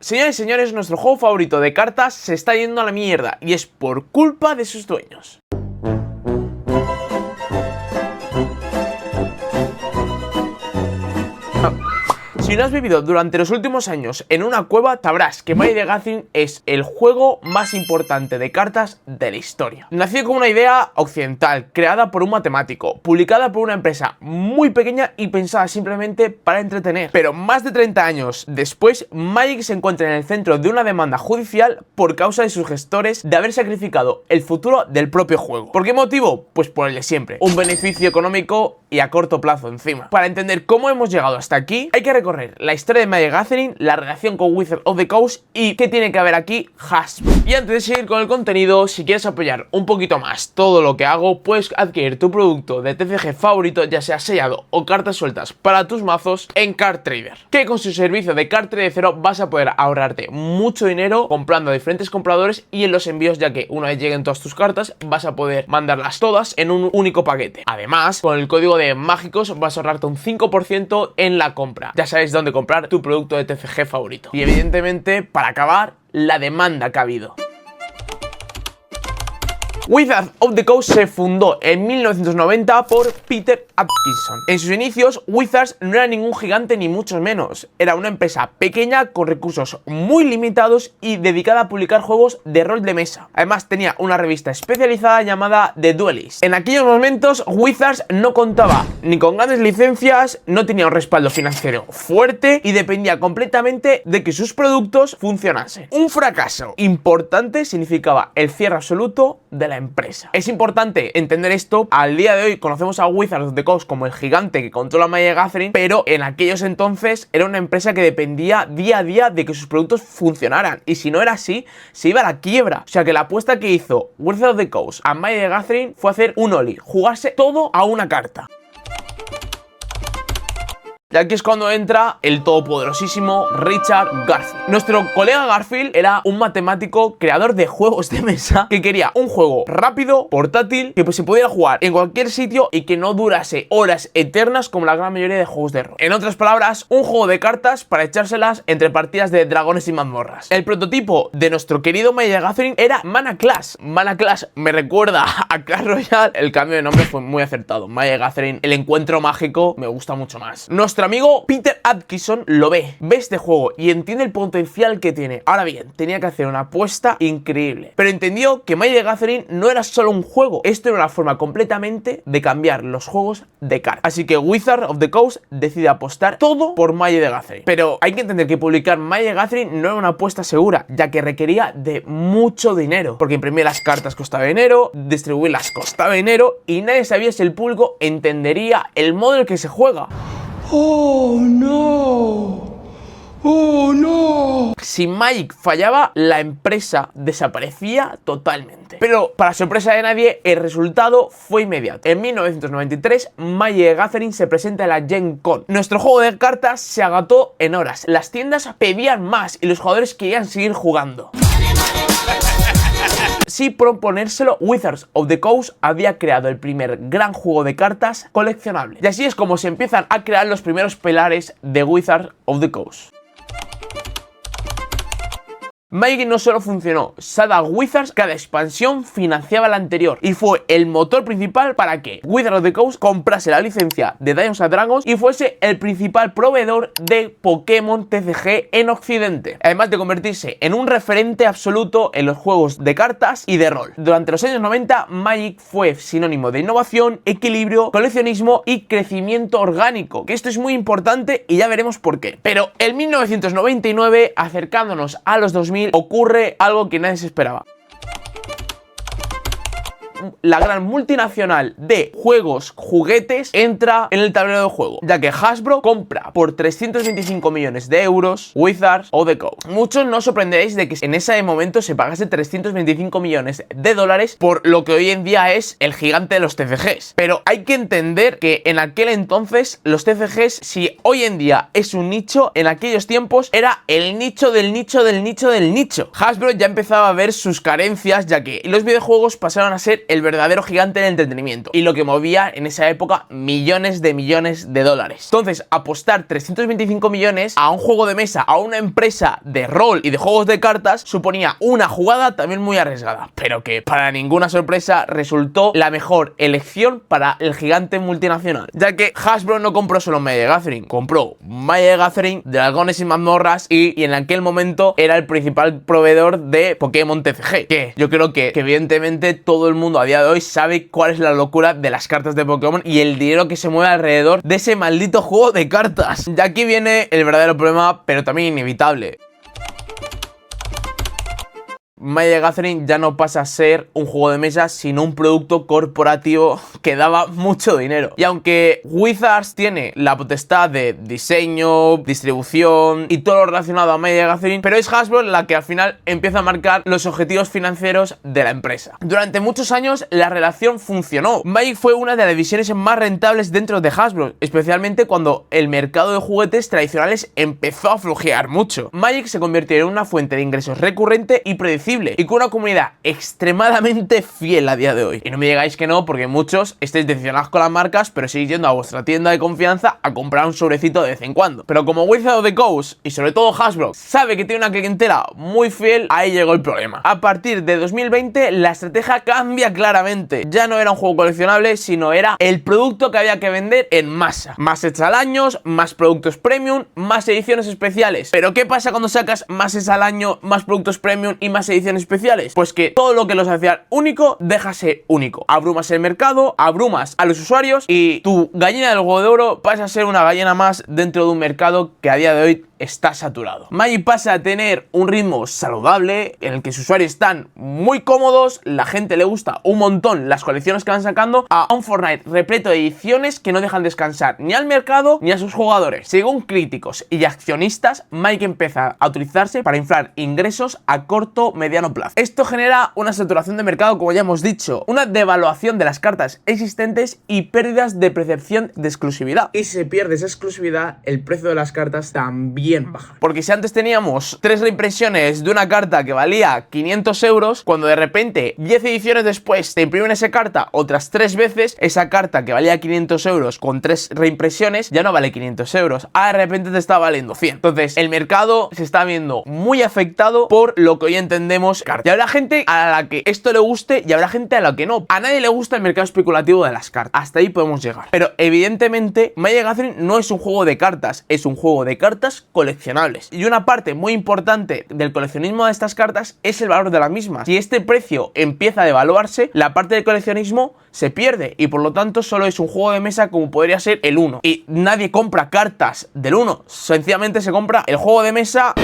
Señores y señores, nuestro juego favorito de cartas se está yendo a la mierda y es por culpa de sus dueños. Si no has vivido durante los últimos años en una cueva, sabrás que Magic the Gathering es el juego más importante de cartas de la historia. Nació como una idea occidental, creada por un matemático, publicada por una empresa muy pequeña y pensada simplemente para entretener. Pero más de 30 años después, Magic se encuentra en el centro de una demanda judicial por causa de sus gestores de haber sacrificado el futuro del propio juego. ¿Por qué motivo? Pues por el de siempre. Un beneficio económico y a corto plazo encima. Para entender cómo hemos llegado hasta aquí, hay que recorrer la historia de Magic the Gathering, la relación con Wizards of the Coast y qué tiene que haber aquí Hasbro. Y antes de seguir con el contenido, si quieres apoyar un poquito más todo lo que hago, puedes adquirir tu producto de TCG favorito, ya sea sellado o cartas sueltas para tus mazos en Card Trader, que con su servicio de Card Trader 0 vas a poder ahorrarte mucho dinero comprando a diferentes compradores y en los envíos, ya que una vez lleguen todas tus cartas vas a poder mandarlas todas en un único paquete. Además, con el código de mágicos vas a ahorrarte un 5% en la compra. Ya sabes dónde comprar tu producto de TCG favorito. Y evidentemente, para acabar, la demanda que ha habido. Wizards of the Coast se fundó en 1990 por Peter Atkinson. En sus inicios, Wizards no era ningún gigante ni mucho menos. Era una empresa pequeña con recursos muy limitados y dedicada a publicar juegos de rol de mesa. Además, tenía una revista especializada llamada The Duelist. En aquellos momentos, Wizards no contaba ni con grandes licencias, no tenía un respaldo financiero fuerte y dependía completamente de que sus productos funcionasen. Un fracaso importante significaba el cierre absoluto de la empresa. Es importante entender esto. Al día de hoy conocemos a Wizards of the Coast como el gigante que controla Magic the Gathering, pero en aquellos entonces era una empresa que dependía día a día de que sus productos funcionaran, y si no era así, se iba a la quiebra. O sea que la apuesta que hizo Wizards of the Coast a Magic the Gathering fue hacer un Oli, jugarse todo a una carta. Y aquí es cuando entra el todopoderosísimo Richard Garfield. Nuestro colega Garfield era un matemático creador de juegos de mesa que quería un juego rápido, portátil, que se pudiera jugar en cualquier sitio y que no durase horas eternas como la gran mayoría de juegos de rol. En otras palabras, un juego de cartas para echárselas entre partidas de dragones y mazmorras. El prototipo de nuestro querido Magic the Gathering era Mana Clash. Mana Clash me recuerda a Clash Royale. El cambio de nombre fue muy acertado. Magic the Gathering, el encuentro mágico, me gusta mucho más. Nuestro amigo Peter Atkinson lo ve este juego y entiende el potencial que tiene. Ahora bien, tenía que hacer una apuesta increíble, pero entendió que Magic the Gathering no era solo un juego, esto era una forma completamente de cambiar los juegos de cartas. Así que Wizards of the Coast decide apostar todo por Magic the Gathering. Pero hay que entender que publicar Magic the Gathering no era una apuesta segura, ya que requería de mucho dinero, porque imprimir las cartas costaba dinero, distribuirlas costaba dinero y nadie sabía si el público entendería el modo en el que se juega. ¡Oh, no! ¡Oh, no! Si Magic fallaba, la empresa desaparecía totalmente. Pero, para sorpresa de nadie, el resultado fue inmediato. En 1993, Magic the Gathering se presenta en la Gen Con. Nuestro juego de cartas se agotó en horas. Las tiendas pedían más y los jugadores querían seguir jugando. Sin proponérselo, Wizards of the Coast había creado el primer gran juego de cartas coleccionable. Y así es como se empiezan a crear los primeros pilares de Wizards of the Coast. Magic no solo funcionó, Sada Wizards, cada expansión financiaba la anterior y fue el motor principal para que Wizards of the Coast comprase la licencia de Dungeons & Dragons y fuese el principal proveedor de Pokémon TCG en Occidente, además de convertirse en un referente absoluto en los juegos de cartas y de rol. Durante los años 90, Magic fue sinónimo de innovación, equilibrio, coleccionismo y crecimiento orgánico, que esto es muy importante y ya veremos por qué. Pero en 1999, acercándonos a los 2000, ocurre algo que nadie se esperaba. La gran multinacional de juguetes entra en el tablero de juego, ya que Hasbro compra por 325 millones de euros Wizards of the Coast. Muchos no os sorprenderéis de que en ese momento se pagase 325 millones de dólares por lo que hoy en día es el gigante de los TCGs. Pero hay que entender que en aquel entonces los TCGs, si hoy en día es un nicho, en aquellos tiempos era el nicho del nicho del nicho del nicho. Hasbro ya empezaba a ver sus carencias, ya que los videojuegos pasaron a ser el verdadero gigante del entretenimiento y lo que movía en esa época millones de dólares. Entonces, apostar 325 millones a un juego de mesa, a una empresa de rol y de juegos de cartas, suponía una jugada también muy arriesgada, pero que para ninguna sorpresa resultó la mejor elección para el gigante multinacional, ya que Hasbro no compró solo Magic the Gathering, compró Magic the Gathering, Dragones y Mazmorras y en aquel momento era el principal proveedor de Pokémon TCG, que yo creo que evidentemente todo el mundo a día de hoy sabe cuál es la locura de las cartas de Pokémon y el dinero que se mueve alrededor de ese maldito juego de cartas. Y aquí viene el verdadero problema, pero también inevitable. Magic the Gathering ya no pasa a ser un juego de mesa, sino un producto corporativo que daba mucho dinero. Y aunque Wizards tiene la potestad de diseño, distribución y todo lo relacionado a Magic the Gathering, pero es Hasbro la que al final empieza a marcar los objetivos financieros de la empresa. Durante muchos años la relación funcionó. Magic fue una de las divisiones más rentables dentro de Hasbro, especialmente cuando el mercado de juguetes tradicionales empezó a flojear mucho. Magic se convirtió en una fuente de ingresos recurrente y predecible, y con una comunidad extremadamente fiel a día de hoy. Y no me digáis que no, porque muchos estáis decepcionados con las marcas, pero seguís yendo a vuestra tienda de confianza a comprar un sobrecito de vez en cuando. Pero como Wizards of the Coast y sobre todo Hasbro sabe que tiene una clientela muy fiel, ahí llegó el problema. A partir de 2020 la estrategia cambia claramente. Ya no era un juego coleccionable, sino era el producto que había que vender en masa. Más sets al año, más productos premium, más ediciones especiales. Pero ¿qué pasa cuando sacas más sets al año, más productos premium y más ediciones especiales? Pues que todo lo que los hacía único deja ser único. Abrumas el mercado, abrumas a los usuarios y tu gallina del huevo de oro pasa a ser una gallina más dentro de un mercado que a día de hoy está saturado. Magic pasa a tener un ritmo saludable en el que sus usuarios están muy cómodos, la gente le gusta un montón las colecciones que van sacando, a un Fortnite repleto de ediciones que no dejan descansar ni al mercado ni a sus jugadores. Según críticos y accionistas, Magic empieza a utilizarse para inflar ingresos a corto mediano plazo. Esto genera una saturación de mercado, como ya hemos dicho, una devaluación de las cartas existentes y pérdidas de percepción de exclusividad. Y si se pierde esa exclusividad, el precio de las cartas también baja. Porque si antes teníamos 3 reimpresiones de una carta que valía 500 euros, cuando de repente 10 ediciones después te imprimen esa carta otras 3 veces, esa carta que valía 500 euros con 3 reimpresiones ya no vale 500 euros. De repente te está valiendo 100. Entonces el mercado se está viendo muy afectado por lo que hoy entendemos cartas. Y habrá gente a la que esto le guste y habrá gente a la que no. A nadie le gusta el mercado especulativo de las cartas. Hasta ahí podemos llegar. Pero evidentemente Magic the Gathering no es un juego de cartas, es un juego de cartas coleccionables. Y una parte muy importante del coleccionismo de estas cartas es el valor de las mismas. Si este precio empieza a devaluarse, la parte del coleccionismo se pierde y por lo tanto solo es un juego de mesa como podría ser el Uno. Y nadie compra cartas del Uno, sencillamente se compra el juego de mesa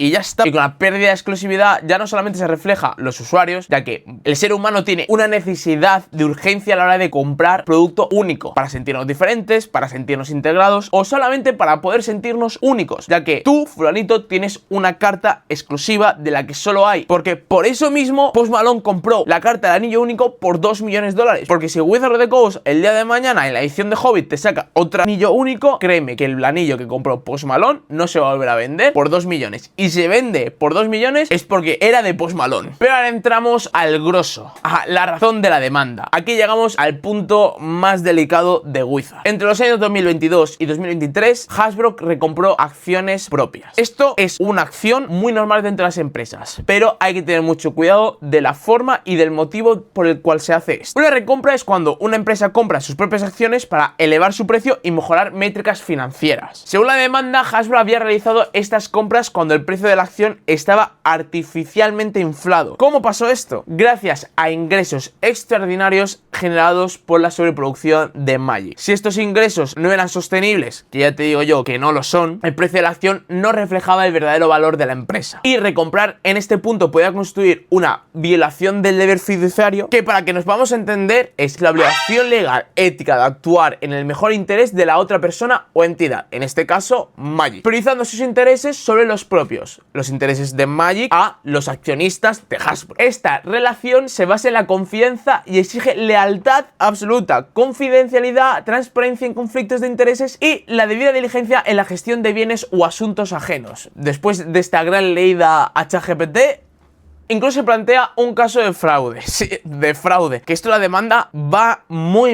y ya está. Y con la pérdida de exclusividad ya no solamente se refleja los usuarios, ya que el ser humano tiene una necesidad de urgencia a la hora de comprar producto único, para sentirnos diferentes, para sentirnos integrados o solamente para poder sentirnos únicos, ya que tú, fulanito, tienes una carta exclusiva de la que solo hay. Porque por eso mismo Post Malone compró la carta del anillo único por 2 millones de dólares. Porque si Wizards of the Coast el día de mañana en la edición de Hobbit te saca otro anillo único, créeme que el anillo que compró Post Malone no se va a volver a vender por 2 millones. Y si se vende por 2 millones es porque era de Post Malone. Pero ahora entramos al grosso, a la razón de la demanda. Aquí llegamos al punto más delicado de Wizards. Entre los años 2022 y 2023, Hasbro recompró acciones propias. Esto es una acción muy normal dentro de las empresas, pero hay que tener mucho cuidado de la forma y del motivo por el cual se hace esto. Una recompra es cuando una empresa compra sus propias acciones para elevar su precio y mejorar métricas financieras. Según la demanda, Hasbro había realizado estas compras cuando el precio de la acción estaba artificialmente inflado. ¿Cómo pasó esto? Gracias a ingresos extraordinarios generados por la sobreproducción de Magic. Si estos ingresos no eran sostenibles, que ya te digo yo que no lo son, el precio de la acción no reflejaba el verdadero valor de la empresa. Y recomprar en este punto podía constituir una violación del deber fiduciario, que para que nos vamos a entender es la obligación legal, ética de actuar en el mejor interés de la otra persona o entidad, en este caso Magic, priorizando sus intereses sobre los propios, los intereses de Magic a los accionistas de Hasbro. Esta relación se basa en la confianza y exige lealtad absoluta, confidencialidad, transparencia en conflictos de intereses y la debida diligencia en la gestión de bienes o asuntos ajenos. Después de esta gran leída a ChatGPT, Incluso se plantea un caso de fraude, sí, de fraude, que esto la demanda va muy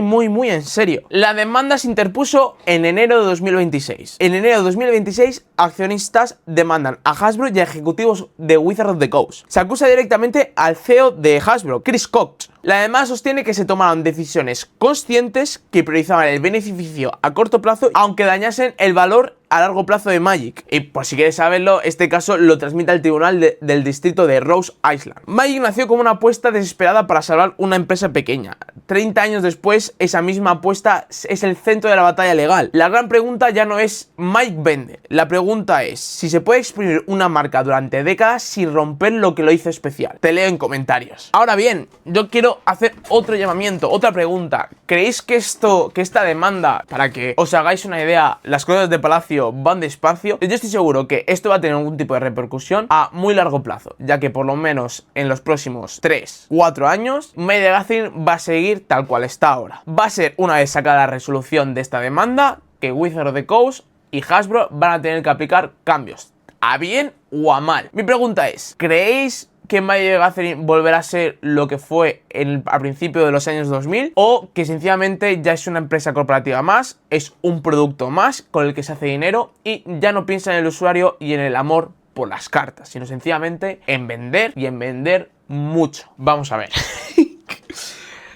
en serio. La demanda se interpuso en enero de 2026. En enero de 2026, accionistas demandan a Hasbro y a ejecutivos de Wizards of the Coast. Se acusa directamente al CEO de Hasbro, Chris Cox. La demanda sostiene que se tomaron decisiones conscientes que priorizaban el beneficio a corto plazo, aunque dañasen el valor a largo plazo de Magic. Y por si quieres saberlo, este caso lo transmite al tribunal del distrito de Rhode Island. Magic nació como una apuesta desesperada para salvar una empresa pequeña. 30 años después, esa misma apuesta es el centro de la batalla legal. La gran pregunta ya no es Magic vende. La pregunta es si se puede exprimir una marca durante décadas sin romper lo que lo hizo especial. Te leo en comentarios. Ahora bien, yo quiero hacer otro llamamiento, otra pregunta. ¿Creéis que esta demanda, para que os hagáis una idea, las cosas de Palacio van despacio? Yo estoy seguro que esto va a tener algún tipo de repercusión a muy largo plazo, ya que por lo menos en los próximos 3-4 años Magic the Gathering va a seguir tal cual está ahora. Va a ser, una vez sacada la resolución de esta demanda, que Wizards of the Coast y Hasbro van a tener que aplicar cambios, a bien o a mal. Mi pregunta es, ¿creéis que Magic the Gathering volverá a ser lo que fue a principios de los años 2000, o que sencillamente ya es una empresa corporativa más, es un producto más con el que se hace dinero y ya no piensa en el usuario y en el amor por las cartas, sino sencillamente en vender, y en vender mucho? Vamos a ver.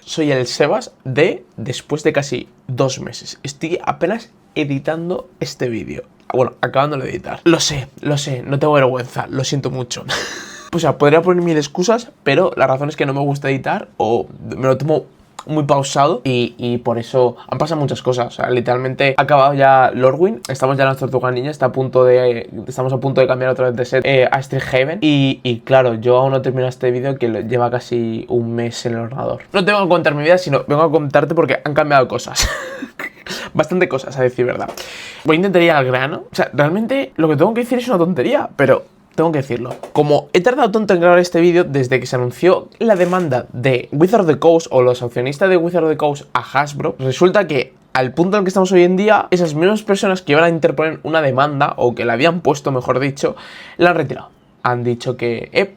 Soy el Sebas después de casi 2 meses. Estoy apenas editando este vídeo. Bueno, acabándolo de editar. Lo sé, no tengo vergüenza, lo siento mucho. O sea, podría poner mil excusas, pero la razón es que no me gusta editar o me lo tomo muy pausado y por eso han pasado muchas cosas. O sea, literalmente ha acabado ya Lorwyn, estamos ya en las Tortugas Ninja, estamos a punto de cambiar otra vez de set a Strixhaven y claro, yo aún no termino este vídeo que lleva casi un mes en el ordenador. No te vengo a contar mi vida, sino vengo a contarte porque han cambiado cosas. Bastante cosas, a decir verdad. Voy a intentar ir al grano. O sea, realmente lo que tengo que decir es una tontería, pero tengo que decirlo. Como he tardado tanto en grabar este vídeo desde que se anunció la demanda de Wizards of the Coast o los accionistas de Wizards of the Coast a Hasbro, resulta que al punto en el que estamos hoy en día, esas mismas personas que iban a interponer una demanda, o que la habían puesto, mejor dicho, la han retirado. Han dicho que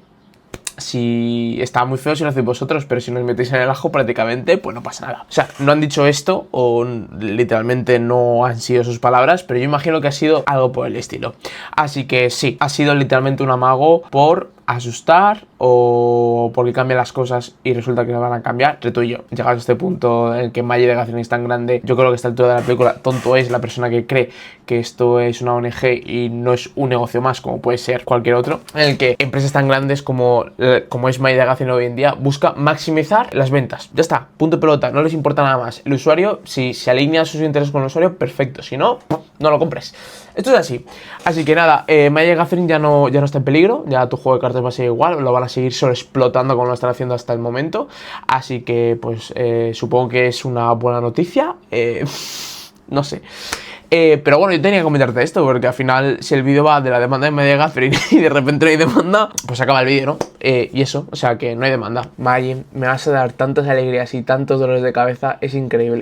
si está muy feo si lo hacéis vosotros, pero si nos metéis en el ajo prácticamente, pues no pasa nada. O sea, no han dicho esto, o literalmente no han sido sus palabras, pero yo imagino que ha sido algo por el estilo. Así que sí, ha sido literalmente un amago por asustar o porque cambian las cosas y resulta que no van a cambiar. Reto y yo, llegados a este punto en el que Magic the Gathering es tan grande, yo creo que a esta altura de la película tonto es la persona que cree que esto es una ONG y no es un negocio más como puede ser cualquier otro, en el que empresas tan grandes como es Magic the Gathering hoy en día busca maximizar las ventas. Ya está, punto pelota, no les importa nada más. El usuario, si se alinea sus intereses con el usuario, perfecto, si no, no lo compres. Esto es así. Así que nada, Magic the Gathering ya no está en peligro, ya tu juego de cartas va a ser igual, lo van a seguir solo explotando como lo están haciendo hasta el momento. Así que pues supongo que es una buena noticia, no sé. Pero bueno, yo tenía que comentarte esto, porque al final, si el vídeo va de la demanda de Magic the Gathering y de repente no hay demanda, pues acaba el vídeo, ¿no? Y eso, o sea que no hay demanda. Magic, me vas a dar tantas alegrías y tantos dolores de cabeza, es increíble.